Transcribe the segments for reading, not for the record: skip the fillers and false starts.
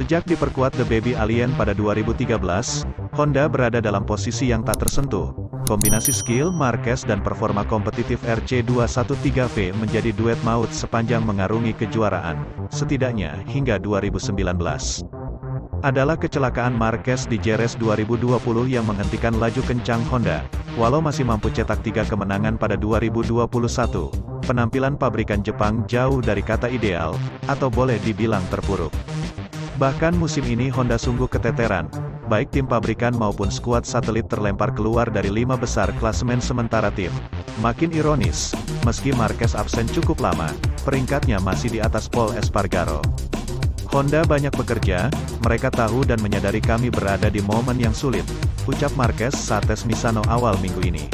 Sejak diperkuat The Baby Alien pada 2013, Honda berada dalam posisi yang tak tersentuh. Kombinasi skill Marquez dan performa kompetitif RC213V menjadi duet maut sepanjang mengarungi kejuaraan, setidaknya hingga 2019. Adalah kecelakaan Marquez di Jerez 2020 yang menghentikan laju kencang Honda. Walau masih mampu cetak 3 kemenangan pada 2021, penampilan pabrikan Jepang jauh dari kata ideal, atau boleh dibilang terpuruk. Bahkan musim ini Honda sungguh keteteran, baik tim pabrikan maupun skuad satelit terlempar keluar dari 5 besar klasemen sementara tim. Makin ironis, meski Marquez absen cukup lama, peringkatnya masih di atas Pol Espargaro. Honda banyak bekerja, mereka tahu dan menyadari kami berada di momen yang sulit, ucap Marquez saat tes Misano awal minggu ini.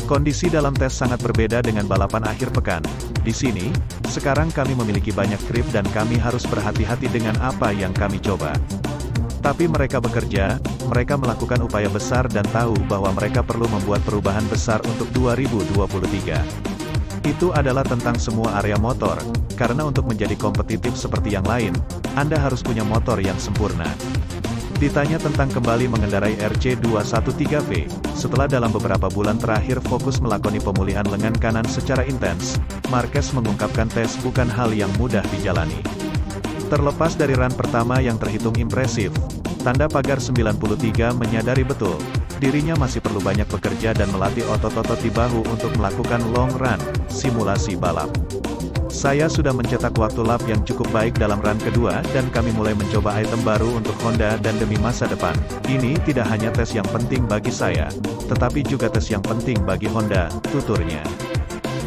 Kondisi dalam tes sangat berbeda dengan balapan akhir pekan. Di sini, sekarang kami memiliki banyak grip dan kami harus berhati-hati dengan apa yang kami coba. Tapi mereka bekerja, mereka melakukan upaya besar dan tahu bahwa mereka perlu membuat perubahan besar untuk 2023. Itu adalah tentang semua area motor, karena untuk menjadi kompetitif seperti yang lain, Anda harus punya motor yang sempurna. Ditanya tentang kembali mengendarai RC213V, setelah dalam beberapa bulan terakhir fokus melakoni pemulihan lengan kanan secara intens, Marquez mengungkapkan tes bukan hal yang mudah dijalani. Terlepas dari run pertama yang terhitung impresif, tanda pagar 93 menyadari betul, dirinya masih perlu banyak bekerja dan melatih otot-otot di bahu untuk melakukan long run, simulasi balap. Saya sudah mencetak waktu lap yang cukup baik dalam run kedua dan kami mulai mencoba item baru untuk Honda dan demi masa depan. Ini tidak hanya tes yang penting bagi saya, tetapi juga tes yang penting bagi Honda, tuturnya.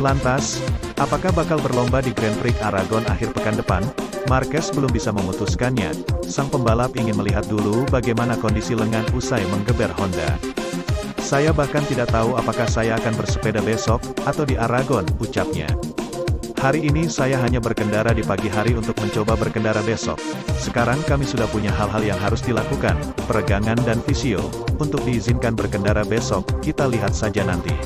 Lantas, apakah bakal berlomba di Grand Prix Aragon akhir pekan depan? Marquez belum bisa memutuskannya. Sang pembalap ingin melihat dulu bagaimana kondisi lengan usai menggeber Honda. Saya bahkan tidak tahu apakah saya akan bersepeda besok, atau di Aragon, ucapnya. Hari ini saya hanya berkendara di pagi hari untuk mencoba berkendara besok. Sekarang kami sudah punya hal-hal yang harus dilakukan, peregangan dan fisio. Untuk diizinkan berkendara besok, kita lihat saja nanti.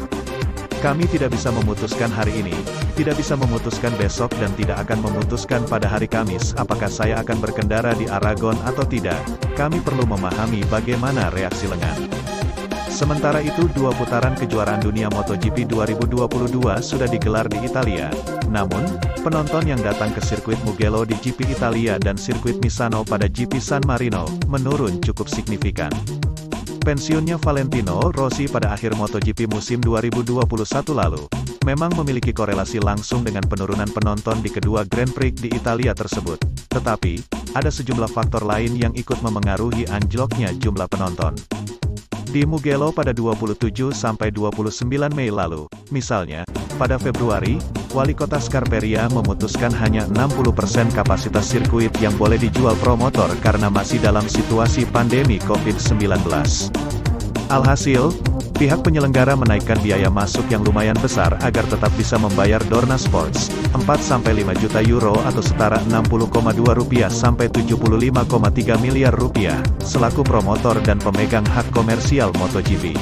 Kami tidak bisa memutuskan hari ini, tidak bisa memutuskan besok dan tidak akan memutuskan pada hari Kamis apakah saya akan berkendara di Aragon atau tidak. Kami perlu memahami bagaimana reaksi lengan. Sementara itu 2 putaran kejuaraan dunia MotoGP 2022 sudah digelar di Italia. Namun, penonton yang datang ke sirkuit Mugello di GP Italia dan sirkuit Misano pada GP San Marino, menurun cukup signifikan. Pensiunnya Valentino Rossi pada akhir MotoGP musim 2021 lalu, memang memiliki korelasi langsung dengan penurunan penonton di kedua Grand Prix di Italia tersebut. Tetapi, ada sejumlah faktor lain yang ikut memengaruhi anjloknya jumlah penonton. Di Mugello pada 27-29 Mei lalu, misalnya, pada Februari, Wali Kota Scarperia memutuskan hanya 60% kapasitas sirkuit yang boleh dijual promotor karena masih dalam situasi pandemi COVID-19. Alhasil, pihak penyelenggara menaikkan biaya masuk yang lumayan besar agar tetap bisa membayar Dorna Sports, 4-5 juta euro atau setara Rp60,2 sampai Rp75,3 miliar, selaku promotor dan pemegang hak komersial MotoGP.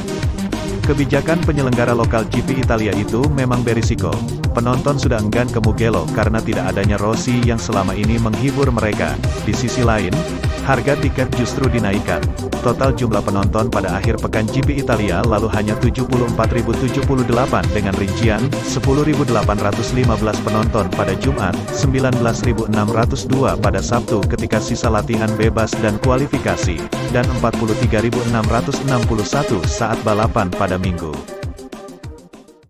Kebijakan penyelenggara lokal GP Italia itu memang berisiko. Penonton sudah enggan ke Mugello karena tidak adanya Rossi yang selama ini menghibur mereka. Di sisi lain, harga tiket justru dinaikkan. Total jumlah penonton pada akhir pekan GP Italia lalu hanya 74.078 dengan rincian 10.815 penonton pada Jumat, 19.602 pada Sabtu ketika sisa latihan bebas dan kualifikasi, dan 43.661 saat balapan pada Minggu.